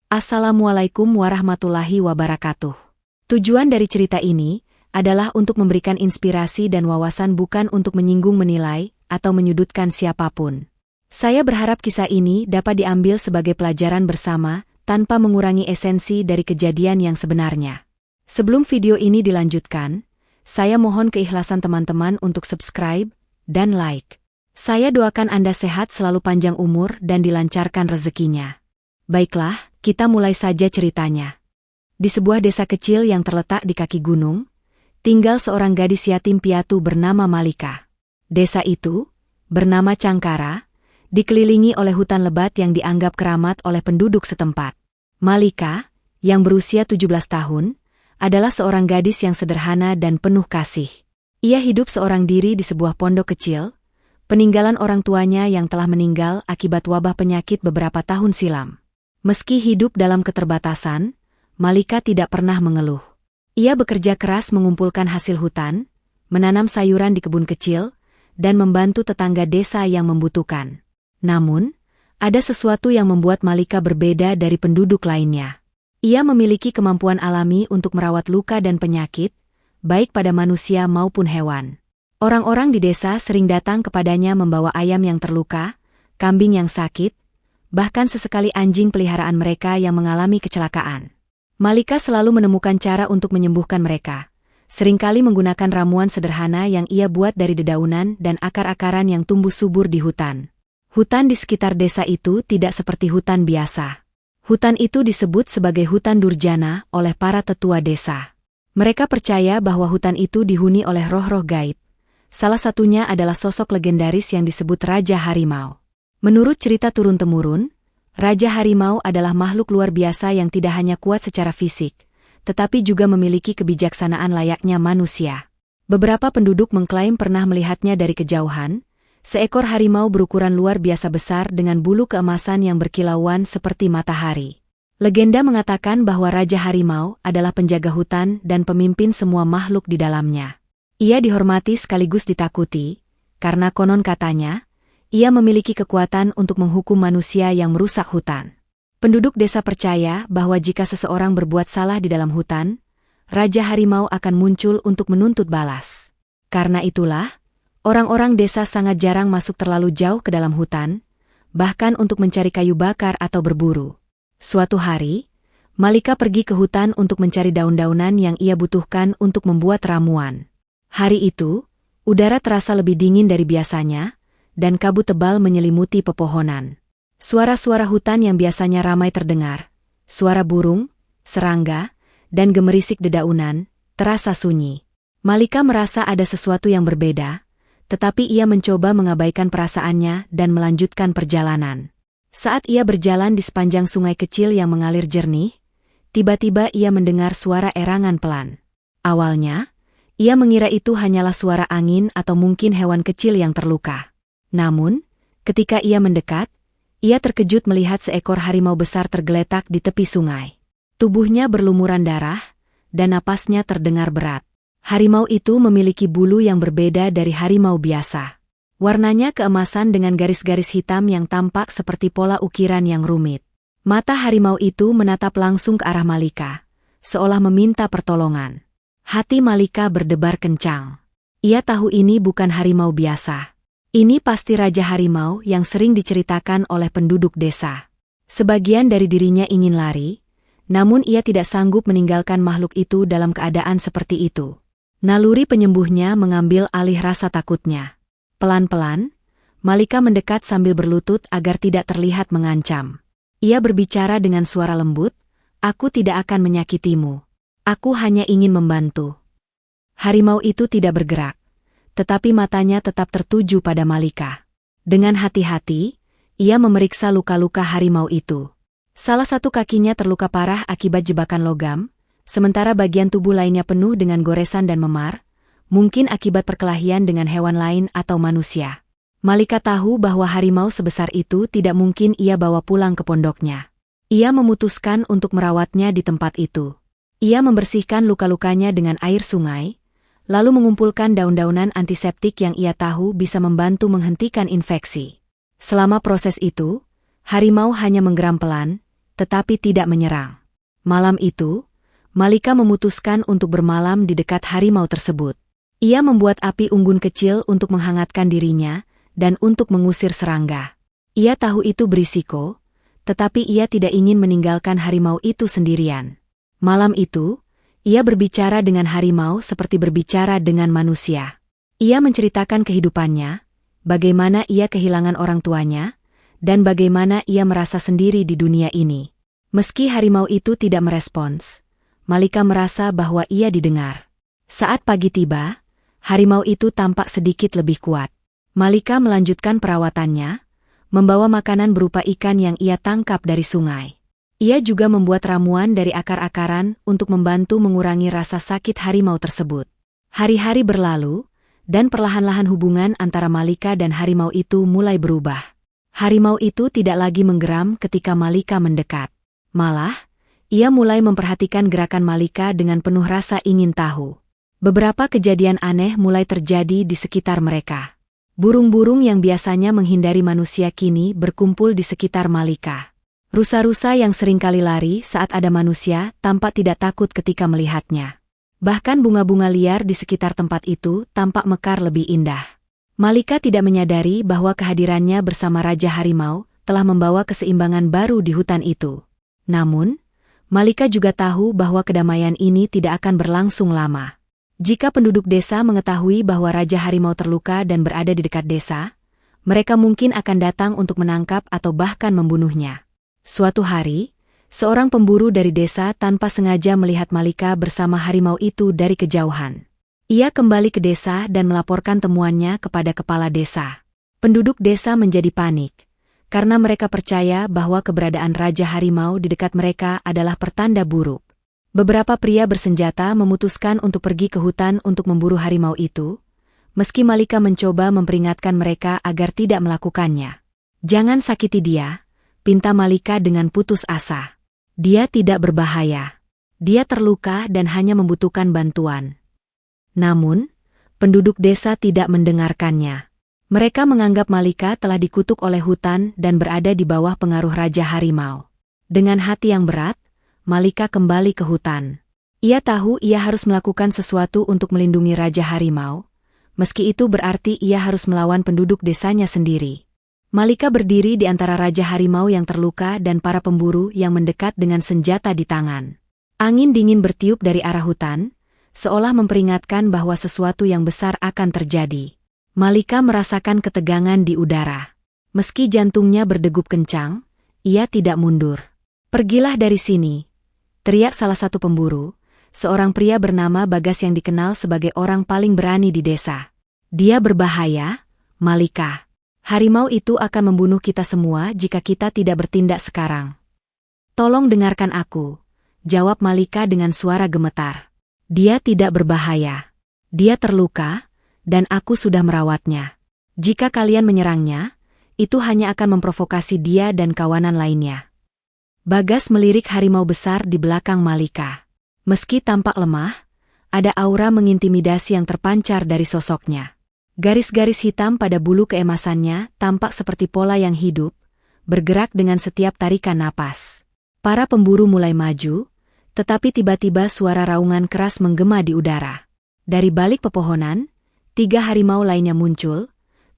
Assalamualaikum warahmatullahi wabarakatuh. Tujuan dari cerita ini adalah untuk memberikan inspirasi dan wawasan, bukan untuk menyinggung, menilai, atau menyudutkan siapapun. Saya berharap kisah ini dapat diambil sebagai pelajaran bersama, tanpa mengurangi esensi dari kejadian yang sebenarnya. Sebelum video ini dilanjutkan, saya mohon keikhlasan teman-teman untuk subscribe dan like. Saya doakan Anda sehat selalu, panjang umur, dan dilancarkan rezekinya. Baiklah, kita mulai saja ceritanya. Di sebuah desa kecil yang terletak di kaki gunung, tinggal seorang gadis yatim piatu bernama Malika. Desa itu, bernama Cangkara, dikelilingi oleh hutan lebat yang dianggap keramat oleh penduduk setempat. Malika, yang berusia 17 tahun, adalah seorang gadis yang sederhana dan penuh kasih. Ia hidup seorang diri di sebuah pondok kecil, peninggalan orang tuanya yang telah meninggal akibat wabah penyakit beberapa tahun silam. Meski hidup dalam keterbatasan, Malika tidak pernah mengeluh. Ia bekerja keras mengumpulkan hasil hutan, menanam sayuran di kebun kecil, dan membantu tetangga desa yang membutuhkan. Namun, ada sesuatu yang membuat Malika berbeda dari penduduk lainnya. Ia memiliki kemampuan alami untuk merawat luka dan penyakit, baik pada manusia maupun hewan. Orang-orang di desa sering datang kepadanya membawa ayam yang terluka, kambing yang sakit, bahkan sesekali anjing peliharaan mereka yang mengalami kecelakaan. Malika selalu menemukan cara untuk menyembuhkan mereka, seringkali menggunakan ramuan sederhana yang ia buat dari dedaunan dan akar-akaran yang tumbuh subur di hutan. Hutan di sekitar desa itu tidak seperti hutan biasa. Hutan itu disebut sebagai hutan durjana oleh para tetua desa. Mereka percaya bahwa hutan itu dihuni oleh roh-roh gaib. Salah satunya adalah sosok legendaris yang disebut Raja Harimau. Menurut cerita turun-temurun, Raja Harimau adalah makhluk luar biasa yang tidak hanya kuat secara fisik, tetapi juga memiliki kebijaksanaan layaknya manusia. Beberapa penduduk mengklaim pernah melihatnya dari kejauhan, seekor harimau berukuran luar biasa besar dengan bulu keemasan yang berkilauan seperti matahari. Legenda mengatakan bahwa Raja Harimau adalah penjaga hutan dan pemimpin semua makhluk di dalamnya. Ia dihormati sekaligus ditakuti, karena konon katanya, ia memiliki kekuatan untuk menghukum manusia yang merusak hutan. Penduduk desa percaya bahwa jika seseorang berbuat salah di dalam hutan, Raja Harimau akan muncul untuk menuntut balas. Karena itulah, orang-orang desa sangat jarang masuk terlalu jauh ke dalam hutan, bahkan untuk mencari kayu bakar atau berburu. Suatu hari, Malika pergi ke hutan untuk mencari daun-daunan yang ia butuhkan untuk membuat ramuan. Hari itu, udara terasa lebih dingin dari biasanya, dan kabut tebal menyelimuti pepohonan. Suara-suara hutan yang biasanya ramai terdengar, suara burung, serangga, dan gemerisik dedaunan, terasa sunyi. Malika merasa ada sesuatu yang berbeda, tetapi ia mencoba mengabaikan perasaannya dan melanjutkan perjalanan. Saat ia berjalan di sepanjang sungai kecil yang mengalir jernih, tiba-tiba ia mendengar suara erangan pelan. Awalnya, ia mengira itu hanyalah suara angin atau mungkin hewan kecil yang terluka. Namun, ketika ia mendekat, ia terkejut melihat seekor harimau besar tergeletak di tepi sungai. Tubuhnya berlumuran darah, dan napasnya terdengar berat. Harimau itu memiliki bulu yang berbeda dari harimau biasa. Warnanya keemasan dengan garis-garis hitam yang tampak seperti pola ukiran yang rumit. Mata harimau itu menatap langsung ke arah Malika, seolah meminta pertolongan. Hati Malika berdebar kencang. Ia tahu ini bukan harimau biasa. Ini pasti Raja Harimau yang sering diceritakan oleh penduduk desa. Sebagian dari dirinya ingin lari, namun ia tidak sanggup meninggalkan makhluk itu dalam keadaan seperti itu. Naluri penyembuhnya mengambil alih rasa takutnya. Pelan-pelan, Malika mendekat sambil berlutut agar tidak terlihat mengancam. Ia berbicara dengan suara lembut, "Aku tidak akan menyakitimu. Aku hanya ingin membantu." Harimau itu tidak bergerak, tetapi matanya tetap tertuju pada Malika. Dengan hati-hati, ia memeriksa luka-luka harimau itu. Salah satu kakinya terluka parah akibat jebakan logam, sementara bagian tubuh lainnya penuh dengan goresan dan memar, mungkin akibat perkelahian dengan hewan lain atau manusia. Malika tahu bahwa harimau sebesar itu tidak mungkin ia bawa pulang ke pondoknya. Ia memutuskan untuk merawatnya di tempat itu. Ia membersihkan luka-lukanya dengan air sungai, lalu mengumpulkan daun-daunan antiseptik yang ia tahu bisa membantu menghentikan infeksi. Selama proses itu, harimau hanya menggeram pelan, tetapi tidak menyerang. Malam itu, Malika memutuskan untuk bermalam di dekat harimau tersebut. Ia membuat api unggun kecil untuk menghangatkan dirinya dan untuk mengusir serangga. Ia tahu itu berisiko, tetapi ia tidak ingin meninggalkan harimau itu sendirian. Malam itu, ia berbicara dengan harimau seperti berbicara dengan manusia. Ia menceritakan kehidupannya, bagaimana ia kehilangan orang tuanya, dan bagaimana ia merasa sendiri di dunia ini. Meski harimau itu tidak merespons, Malika merasa bahwa ia didengar. Saat pagi tiba, harimau itu tampak sedikit lebih kuat. Malika melanjutkan perawatannya, membawa makanan berupa ikan yang ia tangkap dari sungai. Ia juga membuat ramuan dari akar-akaran untuk membantu mengurangi rasa sakit harimau tersebut. Hari-hari berlalu, dan perlahan-lahan hubungan antara Malika dan harimau itu mulai berubah. Harimau itu tidak lagi menggeram ketika Malika mendekat. Malah, ia mulai memperhatikan gerakan Malika dengan penuh rasa ingin tahu. Beberapa kejadian aneh mulai terjadi di sekitar mereka. Burung-burung yang biasanya menghindari manusia kini berkumpul di sekitar Malika. Rusa-rusa yang seringkali lari saat ada manusia tampak tidak takut ketika melihatnya. Bahkan bunga-bunga liar di sekitar tempat itu tampak mekar lebih indah. Malika tidak menyadari bahwa kehadirannya bersama Raja Harimau telah membawa keseimbangan baru di hutan itu. Namun, Malika juga tahu bahwa kedamaian ini tidak akan berlangsung lama. Jika penduduk desa mengetahui bahwa Raja Harimau terluka dan berada di dekat desa, mereka mungkin akan datang untuk menangkap atau bahkan membunuhnya. Suatu hari, seorang pemburu dari desa tanpa sengaja melihat Malika bersama harimau itu dari kejauhan. Ia kembali ke desa dan melaporkan temuannya kepada kepala desa. Penduduk desa menjadi panik, karena mereka percaya bahwa keberadaan Raja Harimau di dekat mereka adalah pertanda buruk. Beberapa pria bersenjata memutuskan untuk pergi ke hutan untuk memburu harimau itu, meski Malika mencoba memperingatkan mereka agar tidak melakukannya. "Jangan sakiti dia," pinta Malika dengan putus asa. "Dia tidak berbahaya. Dia terluka dan hanya membutuhkan bantuan." Namun, penduduk desa tidak mendengarkannya. Mereka menganggap Malika telah dikutuk oleh hutan dan berada di bawah pengaruh Raja Harimau. Dengan hati yang berat, Malika kembali ke hutan. Ia tahu ia harus melakukan sesuatu untuk melindungi Raja Harimau, meski itu berarti ia harus melawan penduduk desanya sendiri. Malika berdiri di antara Raja Harimau yang terluka dan para pemburu yang mendekat dengan senjata di tangan. Angin dingin bertiup dari arah hutan, seolah memperingatkan bahwa sesuatu yang besar akan terjadi. Malika merasakan ketegangan di udara. Meski jantungnya berdegup kencang, ia tidak mundur. "Pergilah dari sini," teriak salah satu pemburu, seorang pria bernama Bagas yang dikenal sebagai orang paling berani di desa. "Dia berbahaya, Malika. Harimau itu akan membunuh kita semua jika kita tidak bertindak sekarang." "Tolong dengarkan aku," jawab Malika dengan suara gemetar. "Dia tidak berbahaya. Dia terluka, dan aku sudah merawatnya. Jika kalian menyerangnya, itu hanya akan memprovokasi dia dan kawanan lainnya." Bagas melirik harimau besar di belakang Malika. Meski tampak lemah, ada aura mengintimidasi yang terpancar dari sosoknya. Garis-garis hitam pada bulu keemasannya tampak seperti pola yang hidup, bergerak dengan setiap tarikan napas. Para pemburu mulai maju, tetapi tiba-tiba suara raungan keras menggema di udara. Dari balik pepohonan, 3 harimau lainnya muncul.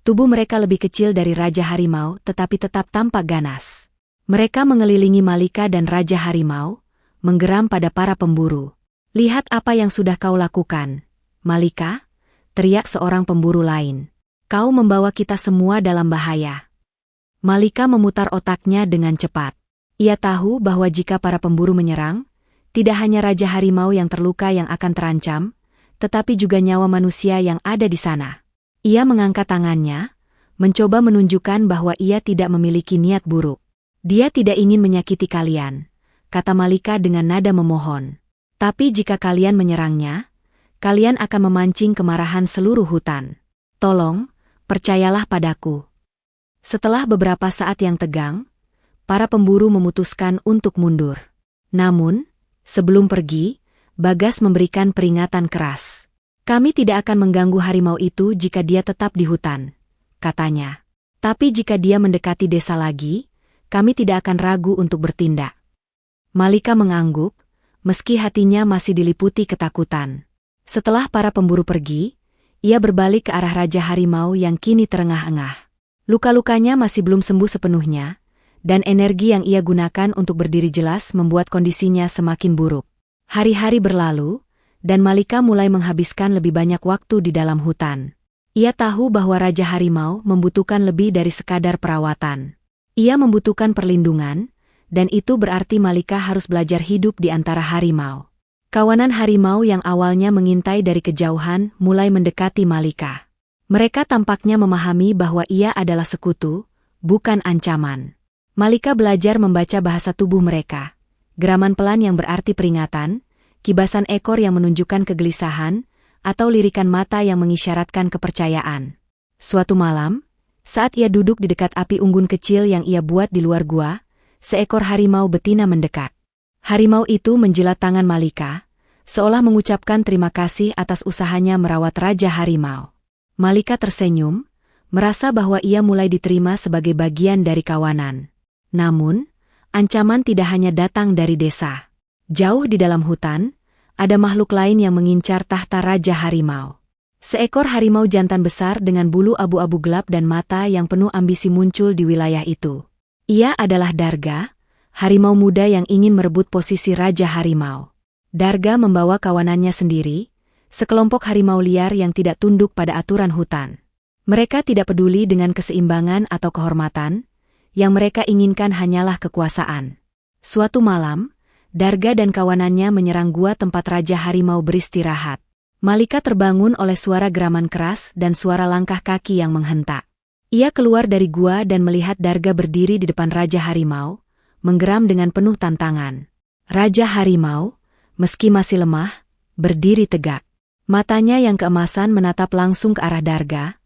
Tubuh mereka lebih kecil dari Raja Harimau tetapi tetap tampak ganas. Mereka mengelilingi Malika dan Raja Harimau, menggeram pada para pemburu. "Lihat apa yang sudah kau lakukan, Malika," teriak seorang pemburu lain. "Kau membawa kita semua dalam bahaya." Malika memutar otaknya dengan cepat. Ia tahu bahwa jika para pemburu menyerang, tidak hanya Raja Harimau yang terluka yang akan terancam, tetapi juga nyawa manusia yang ada di sana. Ia mengangkat tangannya, mencoba menunjukkan bahwa ia tidak memiliki niat buruk. "Dia tidak ingin menyakiti kalian," kata Malika dengan nada memohon. "Tapi jika kalian menyerangnya, kalian akan memancing kemarahan seluruh hutan. Tolong, percayalah padaku." Setelah beberapa saat yang tegang, para pemburu memutuskan untuk mundur. Namun, sebelum pergi, Bagas memberikan peringatan keras. "Kami tidak akan mengganggu harimau itu jika dia tetap di hutan," katanya. "Tapi jika dia mendekati desa lagi, kami tidak akan ragu untuk bertindak." Malika mengangguk, meski hatinya masih diliputi ketakutan. Setelah para pemburu pergi, ia berbalik ke arah Raja Harimau yang kini terengah-engah. Luka-lukanya masih belum sembuh sepenuhnya, dan energi yang ia gunakan untuk berdiri jelas membuat kondisinya semakin buruk. Hari-hari berlalu, dan Malika mulai menghabiskan lebih banyak waktu di dalam hutan. Ia tahu bahwa Raja Harimau membutuhkan lebih dari sekadar perawatan. Ia membutuhkan perlindungan, dan itu berarti Malika harus belajar hidup di antara harimau. Kawanan harimau yang awalnya mengintai dari kejauhan mulai mendekati Malika. Mereka tampaknya memahami bahwa ia adalah sekutu, bukan ancaman. Malika belajar membaca bahasa tubuh mereka. Geraman pelan yang berarti peringatan, kibasan ekor yang menunjukkan kegelisahan, atau lirikan mata yang mengisyaratkan kepercayaan. Suatu malam, saat ia duduk di dekat api unggun kecil yang ia buat di luar gua, seekor harimau betina mendekat. Harimau itu menjilat tangan Malika, seolah mengucapkan terima kasih atas usahanya merawat Raja Harimau. Malika tersenyum, merasa bahwa ia mulai diterima sebagai bagian dari kawanan. Namun, ancaman tidak hanya datang dari desa. Jauh di dalam hutan, ada makhluk lain yang mengincar tahta Raja Harimau. Seekor harimau jantan besar dengan bulu abu-abu gelap dan mata yang penuh ambisi muncul di wilayah itu. Ia adalah Darga, harimau muda yang ingin merebut posisi Raja Harimau. Darga membawa kawanannya sendiri, sekelompok harimau liar yang tidak tunduk pada aturan hutan. Mereka tidak peduli dengan keseimbangan atau kehormatan, yang mereka inginkan hanyalah kekuasaan. Suatu malam, Darga dan kawanannya menyerang gua tempat Raja Harimau beristirahat. Malika terbangun oleh suara geraman keras dan suara langkah kaki yang menghentak. Ia keluar dari gua dan melihat Darga berdiri di depan Raja Harimau, menggeram dengan penuh tantangan. Raja Harimau, meski masih lemah, berdiri tegak. Matanya yang keemasan menatap langsung ke arah Darga,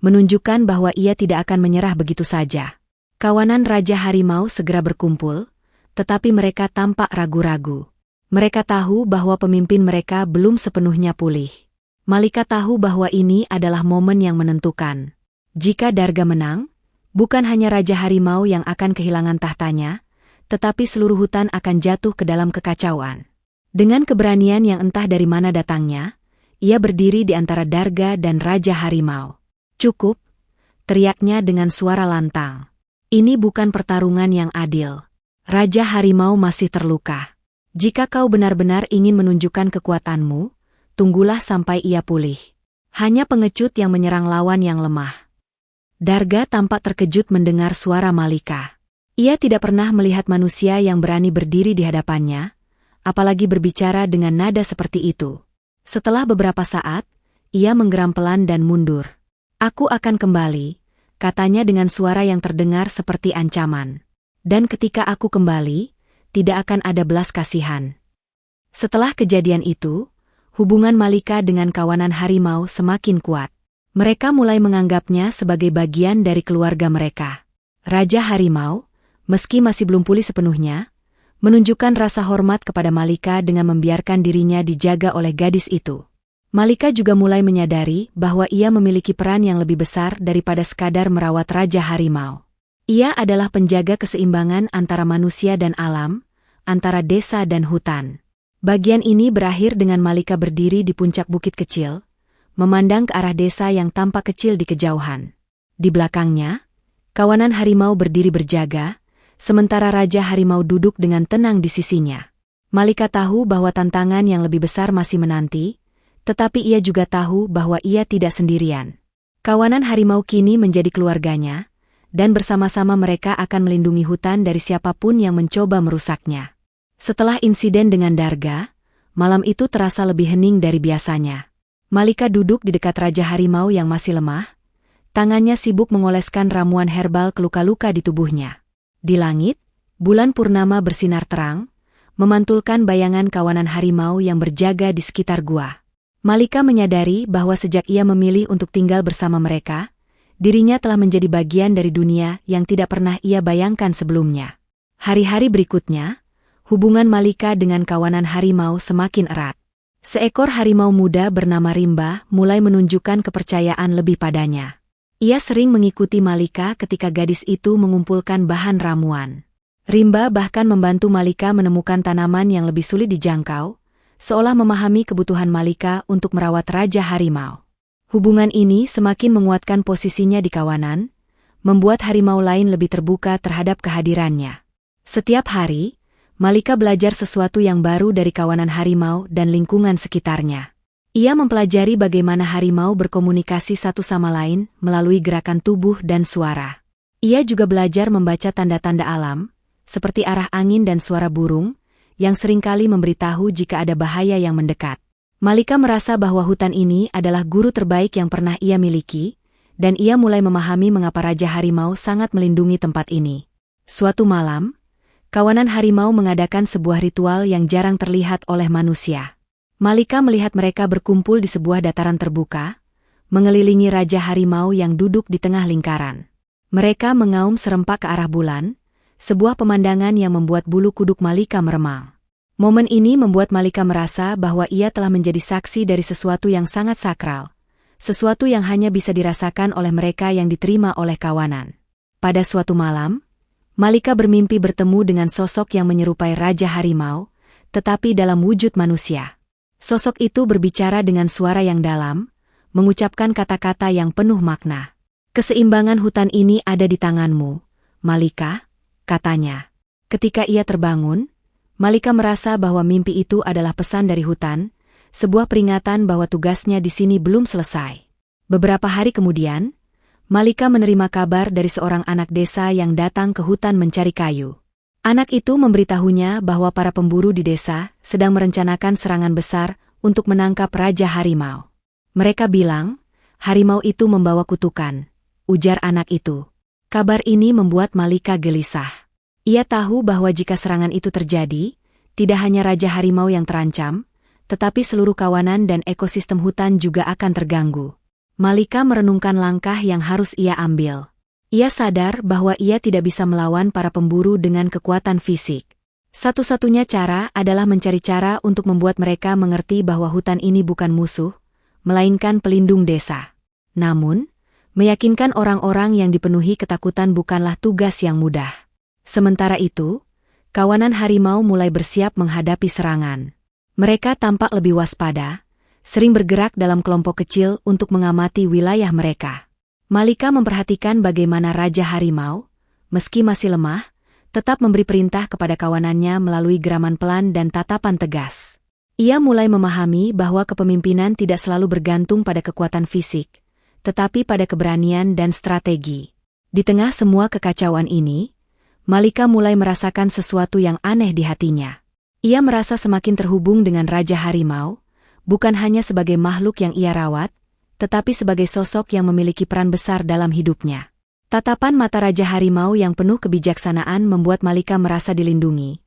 menunjukkan bahwa ia tidak akan menyerah begitu saja. Kawanan Raja Harimau segera berkumpul, tetapi mereka tampak ragu-ragu. Mereka tahu bahwa pemimpin mereka belum sepenuhnya pulih. Malika tahu bahwa ini adalah momen yang menentukan. Jika Darga menang, bukan hanya Raja Harimau yang akan kehilangan tahtanya, tetapi seluruh hutan akan jatuh ke dalam kekacauan. Dengan keberanian yang entah dari mana datangnya, ia berdiri di antara Darga dan Raja Harimau. "Cukup," teriaknya dengan suara lantang. "Ini bukan pertarungan yang adil. Raja Harimau masih terluka. Jika kau benar-benar ingin menunjukkan kekuatanmu, tunggulah sampai ia pulih. Hanya pengecut yang menyerang lawan yang lemah." Darga tampak terkejut mendengar suara Malika. Ia tidak pernah melihat manusia yang berani berdiri di hadapannya, apalagi berbicara dengan nada seperti itu. Setelah beberapa saat, ia menggeram pelan dan mundur. "Aku akan kembali," katanya dengan suara yang terdengar seperti ancaman. "Dan ketika aku kembali, tidak akan ada belas kasihan." Setelah kejadian itu, hubungan Malika dengan kawanan harimau semakin kuat. Mereka mulai menganggapnya sebagai bagian dari keluarga mereka. Raja Harimau, meski masih belum pulih sepenuhnya, menunjukkan rasa hormat kepada Malika dengan membiarkan dirinya dijaga oleh gadis itu. Malika juga mulai menyadari bahwa ia memiliki peran yang lebih besar daripada sekadar merawat Raja Harimau. Ia adalah penjaga keseimbangan antara manusia dan alam, antara desa dan hutan. Bagian ini berakhir dengan Malika berdiri di puncak bukit kecil, memandang ke arah desa yang tampak kecil di kejauhan. Di belakangnya, kawanan harimau berdiri berjaga, sementara Raja Harimau duduk dengan tenang di sisinya. Malika tahu bahwa tantangan yang lebih besar masih menanti, tetapi ia juga tahu bahwa ia tidak sendirian. Kawanan harimau kini menjadi keluarganya, dan bersama-sama mereka akan melindungi hutan dari siapapun yang mencoba merusaknya. Setelah insiden dengan Darga, malam itu terasa lebih hening dari biasanya. Malika duduk di dekat Raja Harimau yang masih lemah, tangannya sibuk mengoleskan ramuan herbal ke luka-luka di tubuhnya. Di langit, bulan purnama bersinar terang, memantulkan bayangan kawanan harimau yang berjaga di sekitar gua. Malika menyadari bahwa sejak ia memilih untuk tinggal bersama mereka, dirinya telah menjadi bagian dari dunia yang tidak pernah ia bayangkan sebelumnya. Hari-hari berikutnya, hubungan Malika dengan kawanan harimau semakin erat. Seekor harimau muda bernama Rimba mulai menunjukkan kepercayaan lebih padanya. Ia sering mengikuti Malika ketika gadis itu mengumpulkan bahan ramuan. Rimba bahkan membantu Malika menemukan tanaman yang lebih sulit dijangkau, seolah memahami kebutuhan Malika untuk merawat Raja Harimau. Hubungan ini semakin menguatkan posisinya di kawanan, membuat harimau lain lebih terbuka terhadap kehadirannya. Setiap hari, Malika belajar sesuatu yang baru dari kawanan harimau dan lingkungan sekitarnya. Ia mempelajari bagaimana harimau berkomunikasi satu sama lain melalui gerakan tubuh dan suara. Ia juga belajar membaca tanda-tanda alam, seperti arah angin dan suara burung, yang seringkali memberitahu jika ada bahaya yang mendekat. Malika merasa bahwa hutan ini adalah guru terbaik yang pernah ia miliki, dan ia mulai memahami mengapa Raja Harimau sangat melindungi tempat ini. Suatu malam, kawanan harimau mengadakan sebuah ritual yang jarang terlihat oleh manusia. Malika melihat mereka berkumpul di sebuah dataran terbuka, mengelilingi Raja Harimau yang duduk di tengah lingkaran. Mereka mengaum serempak ke arah bulan, sebuah pemandangan yang membuat bulu kuduk Malika meremang. Momen ini membuat Malika merasa bahwa ia telah menjadi saksi dari sesuatu yang sangat sakral, sesuatu yang hanya bisa dirasakan oleh mereka yang diterima oleh kawanan. Pada suatu malam, Malika bermimpi bertemu dengan sosok yang menyerupai Raja Harimau, tetapi dalam wujud manusia. Sosok itu berbicara dengan suara yang dalam, mengucapkan kata-kata yang penuh makna. "Keseimbangan hutan ini ada di tanganmu, Malika," katanya. Ketika ia terbangun, Malika merasa bahwa mimpi itu adalah pesan dari hutan, sebuah peringatan bahwa tugasnya di sini belum selesai. Beberapa hari kemudian, Malika menerima kabar dari seorang anak desa yang datang ke hutan mencari kayu. Anak itu memberitahunya bahwa para pemburu di desa sedang merencanakan serangan besar untuk menangkap Raja Harimau. Mereka bilang, harimau itu membawa kutukan, ujar anak itu. Kabar ini membuat Malika gelisah. Ia tahu bahwa jika serangan itu terjadi, tidak hanya Raja Harimau yang terancam, tetapi seluruh kawanan dan ekosistem hutan juga akan terganggu. Malika merenungkan langkah yang harus ia ambil. Ia sadar bahwa ia tidak bisa melawan para pemburu dengan kekuatan fisik. Satu-satunya cara adalah mencari cara untuk membuat mereka mengerti bahwa hutan ini bukan musuh, melainkan pelindung desa. Namun, meyakinkan orang-orang yang dipenuhi ketakutan bukanlah tugas yang mudah. Sementara itu, kawanan harimau mulai bersiap menghadapi serangan. Mereka tampak lebih waspada, sering bergerak dalam kelompok kecil untuk mengamati wilayah mereka. Malika memperhatikan bagaimana Raja Harimau, meski masih lemah, tetap memberi perintah kepada kawanannya melalui geraman pelan dan tatapan tegas. Ia mulai memahami bahwa kepemimpinan tidak selalu bergantung pada kekuatan fisik, tetapi pada keberanian dan strategi. Di tengah semua kekacauan ini, Malika mulai merasakan sesuatu yang aneh di hatinya. Ia merasa semakin terhubung dengan Raja Harimau, bukan hanya sebagai makhluk yang ia rawat, tetapi sebagai sosok yang memiliki peran besar dalam hidupnya. Tatapan mata Raja Harimau yang penuh kebijaksanaan membuat Malika merasa dilindungi,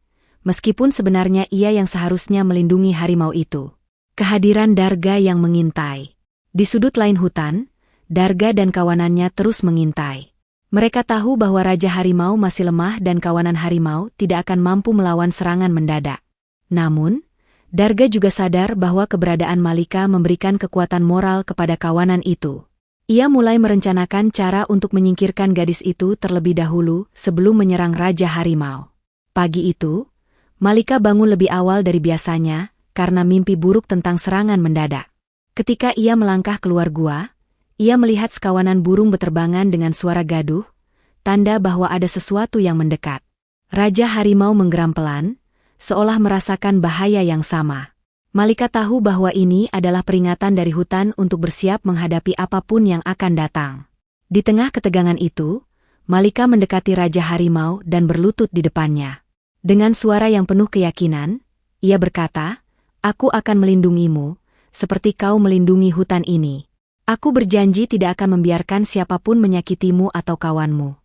meskipun sebenarnya ia yang seharusnya melindungi harimau itu. Kehadiran Darga yang mengintai. Di sudut lain hutan, Darga dan kawanannya terus mengintai. Mereka tahu bahwa Raja Harimau masih lemah dan kawanan harimau tidak akan mampu melawan serangan mendadak. Namun, Darga juga sadar bahwa keberadaan Malika memberikan kekuatan moral kepada kawanan itu. Ia mulai merencanakan cara untuk menyingkirkan gadis itu terlebih dahulu sebelum menyerang Raja Harimau. Pagi itu, Malika bangun lebih awal dari biasanya karena mimpi buruk tentang serangan mendadak. Ketika ia melangkah keluar gua, ia melihat sekawanan burung beterbangan dengan suara gaduh, tanda bahwa ada sesuatu yang mendekat. Raja Harimau menggeram pelan, seolah merasakan bahaya yang sama. Malika tahu bahwa ini adalah peringatan dari hutan untuk bersiap menghadapi apapun yang akan datang. Di tengah ketegangan itu, Malika mendekati Raja Harimau dan berlutut di depannya. Dengan suara yang penuh keyakinan, ia berkata, "Aku akan melindungimu, seperti kau melindungi hutan ini. Aku berjanji tidak akan membiarkan siapapun menyakitimu atau kawanmu."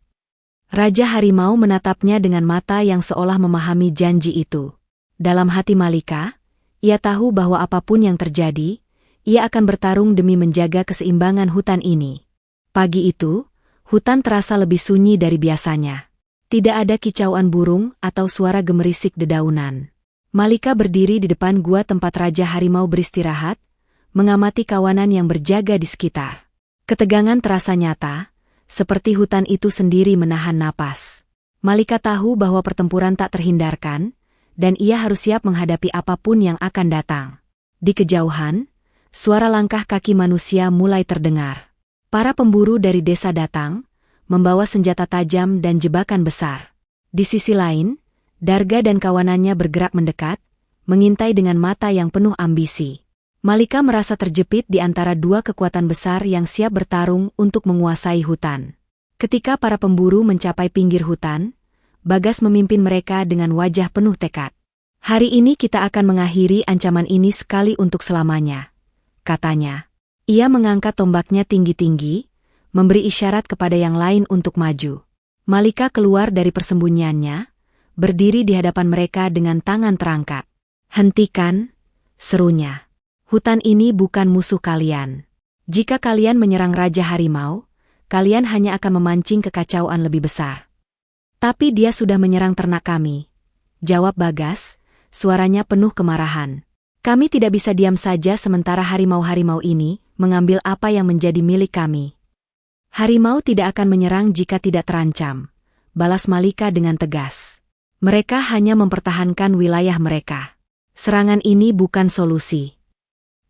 Raja Harimau menatapnya dengan mata yang seolah memahami janji itu. Dalam hati Malika, ia tahu bahwa apapun yang terjadi, ia akan bertarung demi menjaga keseimbangan hutan ini. Pagi itu, hutan terasa lebih sunyi dari biasanya. Tidak ada kicauan burung atau suara gemerisik dedaunan. Malika berdiri di depan gua tempat Raja Harimau beristirahat, mengamati kawanan yang berjaga di sekitar. Ketegangan terasa nyata, seperti hutan itu sendiri menahan napas. Malika tahu bahwa pertempuran tak terhindarkan, dan ia harus siap menghadapi apapun yang akan datang. Di kejauhan, suara langkah kaki manusia mulai terdengar. Para pemburu dari desa datang, membawa senjata tajam dan jebakan besar. Di sisi lain, Darga dan kawanannya bergerak mendekat, mengintai dengan mata yang penuh ambisi. Malika merasa terjepit di antara dua kekuatan besar yang siap bertarung untuk menguasai hutan. Ketika para pemburu mencapai pinggir hutan, Bagas memimpin mereka dengan wajah penuh tekad. "Hari ini kita akan mengakhiri ancaman ini sekali untuk selamanya," katanya. Ia mengangkat tombaknya tinggi-tinggi, memberi isyarat kepada yang lain untuk maju. Malika keluar dari persembunyiannya, berdiri di hadapan mereka dengan tangan terangkat. "Hentikan," serunya. "Hutan ini bukan musuh kalian. Jika kalian menyerang Raja Harimau, kalian hanya akan memancing kekacauan lebih besar." "Tapi dia sudah menyerang ternak kami," jawab Bagas, suaranya penuh kemarahan. "Kami tidak bisa diam saja sementara harimau-harimau ini mengambil apa yang menjadi milik kami." "Harimau tidak akan menyerang jika tidak terancam," balas Malika dengan tegas. "Mereka hanya mempertahankan wilayah mereka. Serangan ini bukan solusi."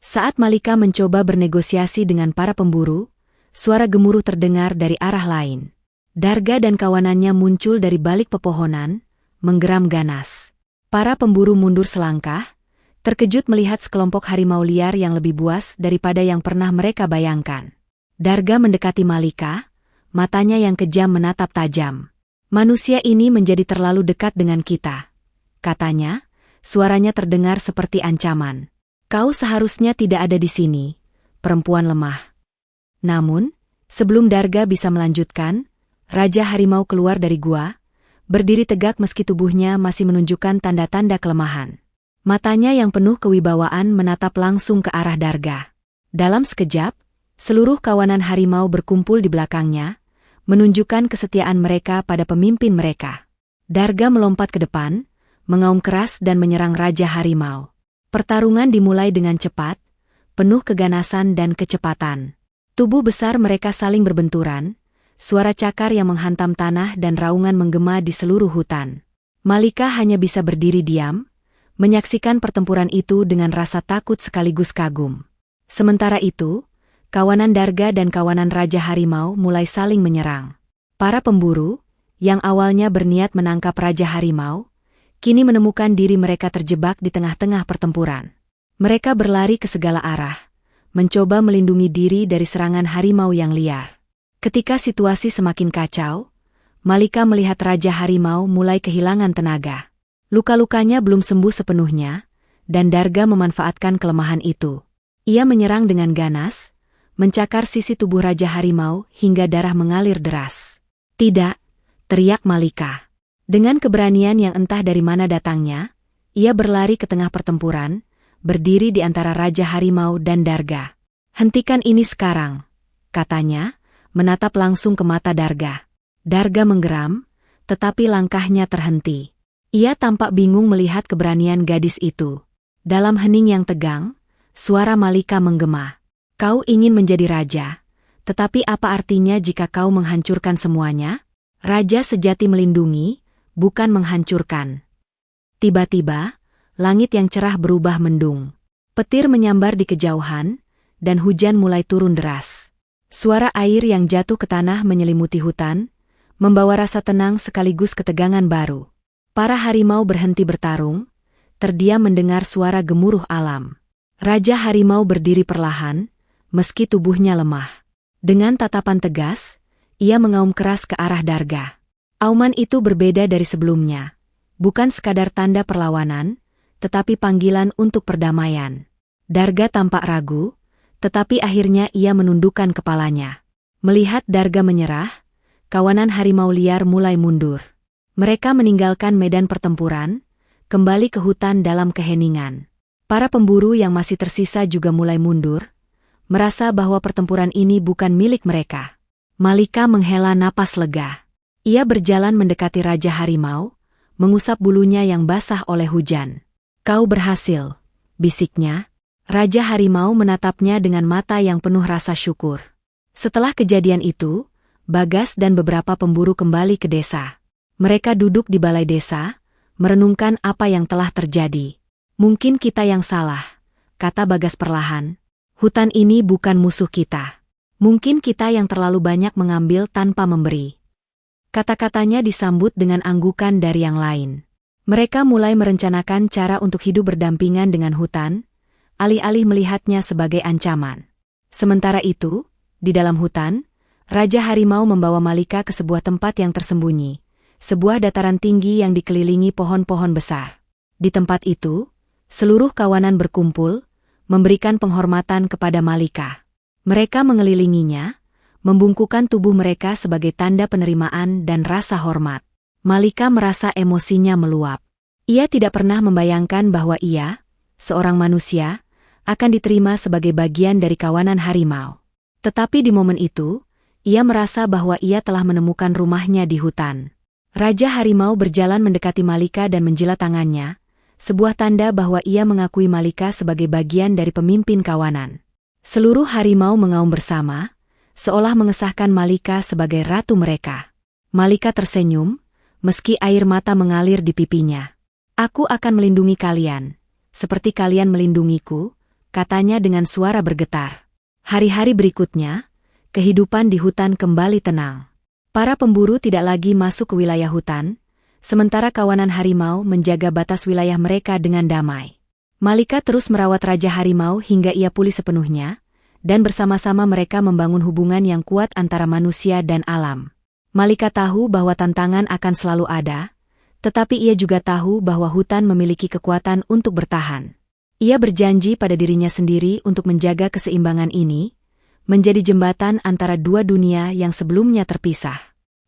Saat Malika mencoba bernegosiasi dengan para pemburu, suara gemuruh terdengar dari arah lain. Darga dan kawanannya muncul dari balik pepohonan, menggeram ganas. Para pemburu mundur selangkah, terkejut melihat sekelompok harimau liar yang lebih buas daripada yang pernah mereka bayangkan. Darga mendekati Malika, matanya yang kejam menatap tajam. "Manusia ini menjadi terlalu dekat dengan kita," katanya, suaranya terdengar seperti ancaman. "Kau seharusnya tidak ada di sini, perempuan lemah." Namun, sebelum Darga bisa melanjutkan, Raja Harimau keluar dari gua, berdiri tegak meski tubuhnya masih menunjukkan tanda-tanda kelemahan. Matanya yang penuh kewibawaan menatap langsung ke arah Darga. Dalam sekejap, seluruh kawanan harimau berkumpul di belakangnya, menunjukkan kesetiaan mereka pada pemimpin mereka. Darga melompat ke depan, mengaum keras dan menyerang Raja Harimau. Pertarungan dimulai dengan cepat, penuh keganasan dan kecepatan. Tubuh besar mereka saling berbenturan, suara cakar yang menghantam tanah dan raungan menggema di seluruh hutan. Malika hanya bisa berdiri diam, menyaksikan pertempuran itu dengan rasa takut sekaligus kagum. Sementara itu, kawanan Darga dan kawanan Raja Harimau mulai saling menyerang. Para pemburu, yang awalnya berniat menangkap Raja Harimau, kini menemukan diri mereka terjebak di tengah-tengah pertempuran. Mereka berlari ke segala arah, mencoba melindungi diri dari serangan harimau yang liar. Ketika situasi semakin kacau, Malika melihat Raja Harimau mulai kehilangan tenaga. Luka-lukanya belum sembuh sepenuhnya, dan Darga memanfaatkan kelemahan itu. Ia menyerang dengan ganas, mencakar sisi tubuh Raja Harimau hingga darah mengalir deras. "Tidak!" teriak Malika. Dengan keberanian yang entah dari mana datangnya, ia berlari ke tengah pertempuran, berdiri di antara Raja Harimau dan Darga. "Hentikan ini sekarang," katanya, menatap langsung ke mata Darga. Darga menggeram, tetapi langkahnya terhenti. Ia tampak bingung melihat keberanian gadis itu. Dalam hening yang tegang, suara Malika menggema. "Kau ingin menjadi raja, tetapi apa artinya jika kau menghancurkan semuanya?" Raja sejati melindungi, bukan menghancurkan. Tiba-tiba, langit yang cerah berubah mendung. Petir menyambar di kejauhan, dan hujan mulai turun deras. Suara air yang jatuh ke tanah menyelimuti hutan, membawa rasa tenang sekaligus ketegangan baru. Para harimau berhenti bertarung, terdiam mendengar suara gemuruh alam. Raja Harimau berdiri perlahan, meski tubuhnya lemah. Dengan tatapan tegas, ia mengaum keras ke arah Darga. Auman itu berbeda dari sebelumnya. Bukan sekadar tanda perlawanan, tetapi panggilan untuk perdamaian. Darga tampak ragu, tetapi akhirnya ia menundukkan kepalanya. Melihat Darga menyerah, kawanan harimau liar mulai mundur. Mereka meninggalkan medan pertempuran, kembali ke hutan dalam keheningan. Para pemburu yang masih tersisa juga mulai mundur, merasa bahwa pertempuran ini bukan milik mereka. Malika menghela napas lega. Ia berjalan mendekati Raja Harimau, mengusap bulunya yang basah oleh hujan. "Kau berhasil," bisiknya. Raja Harimau menatapnya dengan mata yang penuh rasa syukur. Setelah kejadian itu, Bagas dan beberapa pemburu kembali ke desa. Mereka duduk di balai desa, merenungkan apa yang telah terjadi. Mungkin kita yang salah, kata Bagas perlahan. Hutan ini bukan musuh kita. Mungkin kita yang terlalu banyak mengambil tanpa memberi. Kata-katanya disambut dengan anggukan dari yang lain. Mereka mulai merencanakan cara untuk hidup berdampingan dengan hutan, alih-alih melihatnya sebagai ancaman. Sementara itu, di dalam hutan, Raja Harimau membawa Malika ke sebuah tempat yang tersembunyi, sebuah dataran tinggi yang dikelilingi pohon-pohon besar. Di tempat itu, seluruh kawanan berkumpul, memberikan penghormatan kepada Malika. Mereka mengelilinginya, membungkukkan tubuh mereka sebagai tanda penerimaan dan rasa hormat. Malika merasa emosinya meluap. Ia tidak pernah membayangkan bahwa ia, seorang manusia, akan diterima sebagai bagian dari kawanan harimau. Tetapi di momen itu, ia merasa bahwa ia telah menemukan rumahnya di hutan. Raja Harimau berjalan mendekati Malika dan menjilat tangannya, sebuah tanda bahwa ia mengakui Malika sebagai bagian dari pemimpin kawanan. Seluruh harimau mengaum bersama, seolah mengesahkan Malika sebagai ratu mereka. Malika tersenyum, meski air mata mengalir di pipinya. Aku akan melindungi kalian, seperti kalian melindungiku, katanya dengan suara bergetar. Hari-hari berikutnya, kehidupan di hutan kembali tenang. Para pemburu tidak lagi masuk ke wilayah hutan, sementara kawanan harimau menjaga batas wilayah mereka dengan damai. Malika terus merawat Raja Harimau hingga ia pulih sepenuhnya, dan bersama-sama mereka membangun hubungan yang kuat antara manusia dan alam. Malika tahu bahwa tantangan akan selalu ada, tetapi ia juga tahu bahwa hutan memiliki kekuatan untuk bertahan. Ia berjanji pada dirinya sendiri untuk menjaga keseimbangan ini, menjadi jembatan antara dua dunia yang sebelumnya terpisah.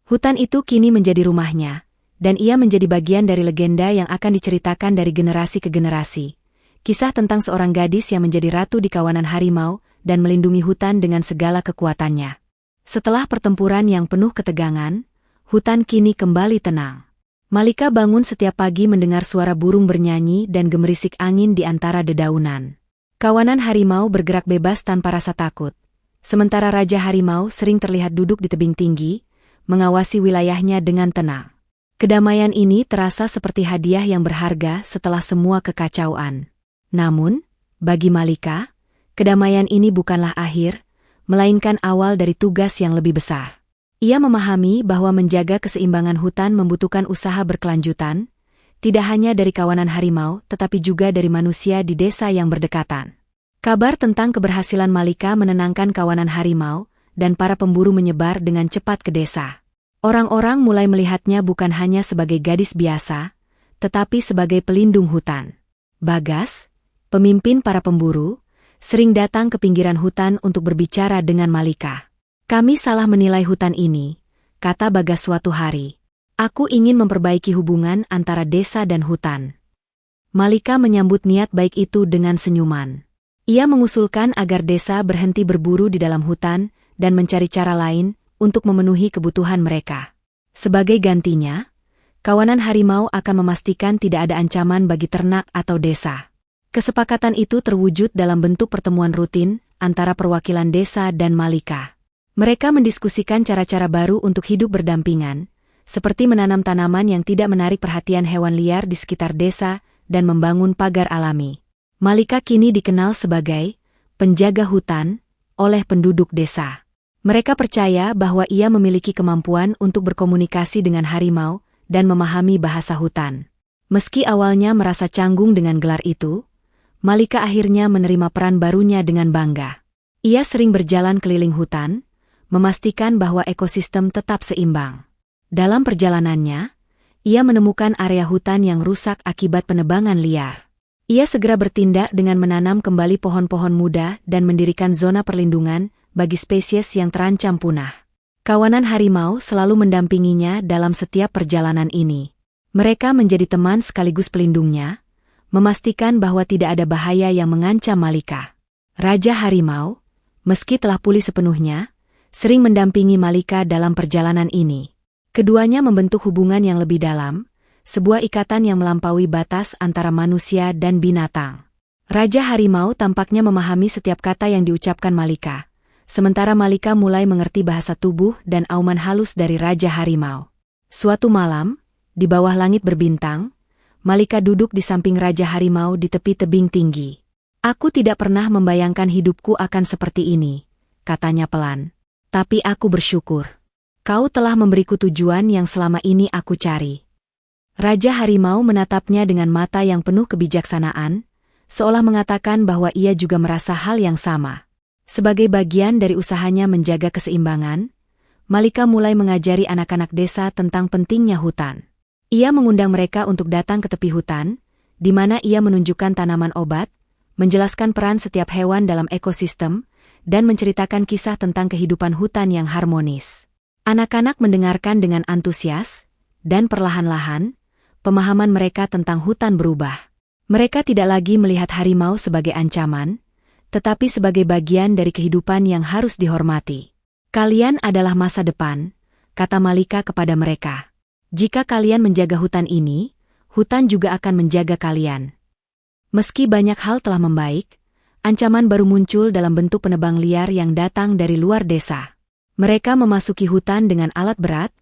Hutan itu kini menjadi rumahnya, dan ia menjadi bagian dari legenda yang akan diceritakan dari generasi ke generasi. Kisah tentang seorang gadis yang menjadi ratu di kawanan harimau dan melindungi hutan dengan segala kekuatannya. Setelah pertempuran yang penuh ketegangan, hutan kini kembali tenang. Malika bangun setiap pagi mendengar suara burung bernyanyi dan gemerisik angin di antara dedaunan. Kawanan harimau bergerak bebas tanpa rasa takut, sementara Raja Harimau sering terlihat duduk di tebing tinggi, mengawasi wilayahnya dengan tenang. Kedamaian ini terasa seperti hadiah yang berharga setelah semua kekacauan. Namun, bagi Malika, kedamaian ini bukanlah akhir, melainkan awal dari tugas yang lebih besar. Ia memahami bahwa menjaga keseimbangan hutan membutuhkan usaha berkelanjutan, tidak hanya dari kawanan harimau tetapi juga dari manusia di desa yang berdekatan. Kabar tentang keberhasilan Malika menenangkan kawanan harimau, dan para pemburu menyebar dengan cepat ke desa. Orang-orang mulai melihatnya bukan hanya sebagai gadis biasa, tetapi sebagai pelindung hutan. Bagas, pemimpin para pemburu, sering datang ke pinggiran hutan untuk berbicara dengan Malika. Kami salah menilai hutan ini, kata Bagas suatu hari. Aku ingin memperbaiki hubungan antara desa dan hutan. Malika menyambut niat baik itu dengan senyuman. Ia mengusulkan agar desa berhenti berburu di dalam hutan dan mencari cara lain untuk memenuhi kebutuhan mereka. Sebagai gantinya, kawanan harimau akan memastikan tidak ada ancaman bagi ternak atau desa. Kesepakatan itu terwujud dalam bentuk pertemuan rutin antara perwakilan desa dan Malika. Mereka mendiskusikan cara-cara baru untuk hidup berdampingan, seperti menanam tanaman yang tidak menarik perhatian hewan liar di sekitar desa dan membangun pagar alami. Malika kini dikenal sebagai penjaga hutan oleh penduduk desa. Mereka percaya bahwa ia memiliki kemampuan untuk berkomunikasi dengan harimau dan memahami bahasa hutan. Meski awalnya merasa canggung dengan gelar itu, Malika akhirnya menerima peran barunya dengan bangga. Ia sering berjalan keliling hutan, memastikan bahwa ekosistem tetap seimbang. Dalam perjalanannya, ia menemukan area hutan yang rusak akibat penebangan liar. Ia segera bertindak dengan menanam kembali pohon-pohon muda dan mendirikan zona perlindungan bagi spesies yang terancam punah. Kawanan harimau selalu mendampinginya dalam setiap perjalanan ini. Mereka menjadi teman sekaligus pelindungnya, memastikan bahwa tidak ada bahaya yang mengancam Malika. Raja Harimau, meski telah pulih sepenuhnya, sering mendampingi Malika dalam perjalanan ini. Keduanya membentuk hubungan yang lebih dalam, sebuah ikatan yang melampaui batas antara manusia dan binatang. Raja Harimau tampaknya memahami setiap kata yang diucapkan Malika, sementara Malika mulai mengerti bahasa tubuh dan auman halus dari Raja Harimau. Suatu malam, Di bawah langit berbintang, Malika duduk di samping Raja Harimau di tepi tebing tinggi. Aku tidak pernah membayangkan hidupku akan seperti ini, katanya pelan. Tapi aku bersyukur. Kau telah memberiku tujuan yang selama ini aku cari. Raja Harimau menatapnya dengan mata yang penuh kebijaksanaan, seolah mengatakan bahwa ia juga merasa hal yang sama. Sebagai bagian dari usahanya menjaga keseimbangan, Malika mulai mengajari anak-anak desa tentang pentingnya hutan. Ia mengundang mereka untuk datang ke tepi hutan, di mana ia menunjukkan tanaman obat, menjelaskan peran setiap hewan dalam ekosistem, dan menceritakan kisah tentang kehidupan hutan yang harmonis. Anak-anak mendengarkan dengan antusias, dan perlahan-lahan, pemahaman mereka tentang hutan berubah. Mereka tidak lagi melihat harimau sebagai ancaman, tetapi sebagai bagian dari kehidupan yang harus dihormati. Kalian adalah masa depan, kata Malika kepada mereka. Jika kalian menjaga hutan ini, hutan juga akan menjaga kalian. Meski banyak hal telah membaik, ancaman baru muncul dalam bentuk penebang liar yang datang dari luar desa. Mereka memasuki hutan dengan alat berat,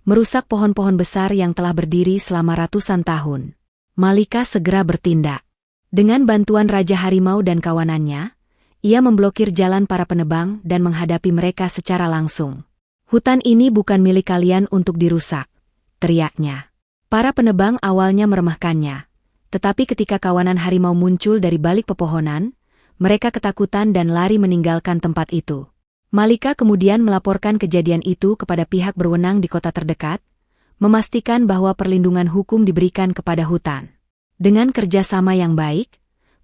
merusak pohon-pohon besar yang telah berdiri selama ratusan tahun. Malika segera bertindak. Dengan bantuan Raja Harimau dan kawanannya, ia memblokir jalan para penebang dan menghadapi mereka secara langsung. Hutan ini bukan milik kalian untuk dirusak, teriaknya. Para penebang awalnya meremehkannya, tetapi ketika kawanan harimau muncul dari balik pepohonan, mereka ketakutan dan lari meninggalkan tempat itu. Malika kemudian melaporkan kejadian itu kepada pihak berwenang di kota terdekat, memastikan bahwa perlindungan hukum diberikan kepada hutan. Dengan kerjasama yang baik,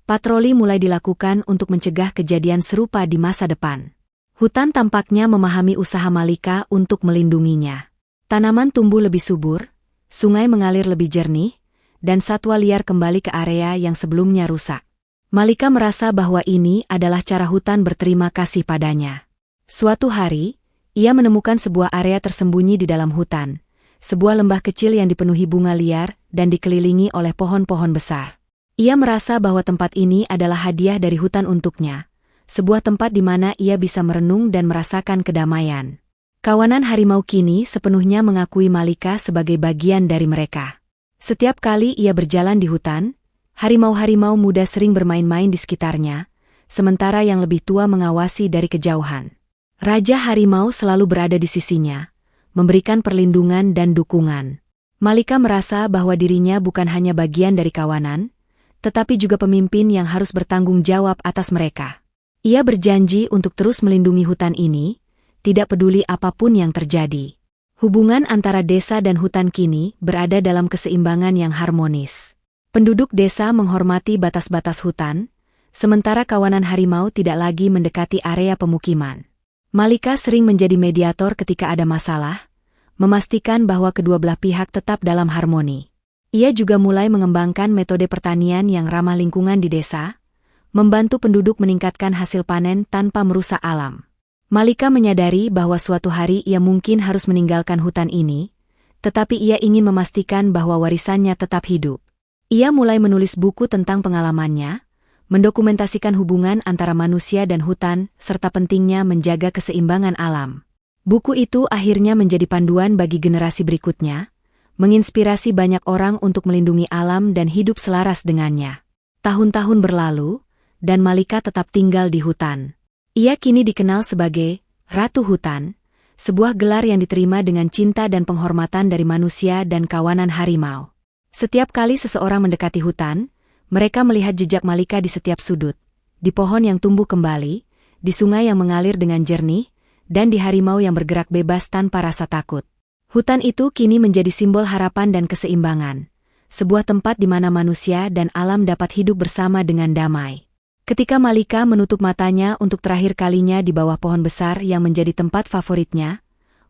patroli mulai dilakukan untuk mencegah kejadian serupa di masa depan. Hutan tampaknya memahami usaha Malika untuk melindunginya. Tanaman tumbuh lebih subur, sungai mengalir lebih jernih, dan satwa liar kembali ke area yang sebelumnya rusak. Malika merasa bahwa ini adalah cara hutan berterima kasih padanya. Suatu hari, ia menemukan sebuah area tersembunyi di dalam hutan, sebuah lembah kecil yang dipenuhi bunga liar dan dikelilingi oleh pohon-pohon besar. Ia merasa bahwa tempat ini adalah hadiah dari hutan untuknya, sebuah tempat di mana ia bisa merenung dan merasakan kedamaian. Kawanan harimau kini sepenuhnya mengakui Malika sebagai bagian dari mereka. Setiap kali ia berjalan di hutan, harimau-harimau muda sering bermain-main di sekitarnya, sementara yang lebih tua mengawasi dari kejauhan. Raja Harimau selalu berada di sisinya, memberikan perlindungan dan dukungan. Malika merasa bahwa dirinya bukan hanya bagian dari kawanan, tetapi juga pemimpin yang harus bertanggung jawab atas mereka. Ia berjanji untuk terus melindungi hutan ini, tidak peduli apapun yang terjadi. Hubungan antara desa dan hutan kini berada dalam keseimbangan yang harmonis. Penduduk desa menghormati batas-batas hutan, sementara kawanan harimau tidak lagi mendekati area pemukiman. Malika sering menjadi mediator ketika ada masalah, memastikan bahwa kedua belah pihak tetap dalam harmoni. Ia juga mulai mengembangkan metode pertanian yang ramah lingkungan di desa, membantu penduduk meningkatkan hasil panen tanpa merusak alam. Malika menyadari bahwa suatu hari ia mungkin harus meninggalkan hutan ini, tetapi ia ingin memastikan bahwa warisannya tetap hidup. Ia mulai menulis buku tentang pengalamannya, mendokumentasikan hubungan antara manusia dan hutan, serta pentingnya menjaga keseimbangan alam. Buku itu akhirnya menjadi panduan bagi generasi berikutnya, menginspirasi banyak orang untuk melindungi alam dan hidup selaras dengannya. Tahun-tahun berlalu, dan Malika tetap tinggal di hutan. Ia kini dikenal sebagai Ratu Hutan, sebuah gelar yang diterima dengan cinta dan penghormatan dari manusia dan kawanan harimau. Setiap kali seseorang mendekati hutan, mereka melihat jejak Malika di setiap sudut, di pohon yang tumbuh kembali, di sungai yang mengalir dengan jernih, dan di harimau yang bergerak bebas tanpa rasa takut. Hutan itu kini menjadi simbol harapan dan keseimbangan, sebuah tempat di mana manusia dan alam dapat hidup bersama dengan damai. Ketika Malika menutup matanya untuk terakhir kalinya di bawah pohon besar yang menjadi tempat favoritnya,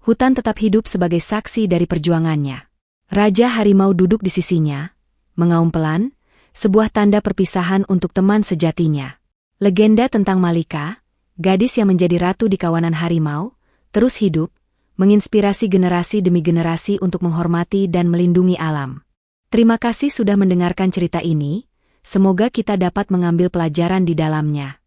hutan tetap hidup sebagai saksi dari perjuangannya. Raja Harimau duduk di sisinya, mengaum pelan, sebuah tanda perpisahan untuk teman sejatinya. Legenda tentang Malika, gadis yang menjadi ratu di kawanan harimau, terus hidup, menginspirasi generasi demi generasi untuk menghormati dan melindungi alam. Terima kasih sudah mendengarkan cerita ini. Semoga kita dapat mengambil pelajaran di dalamnya.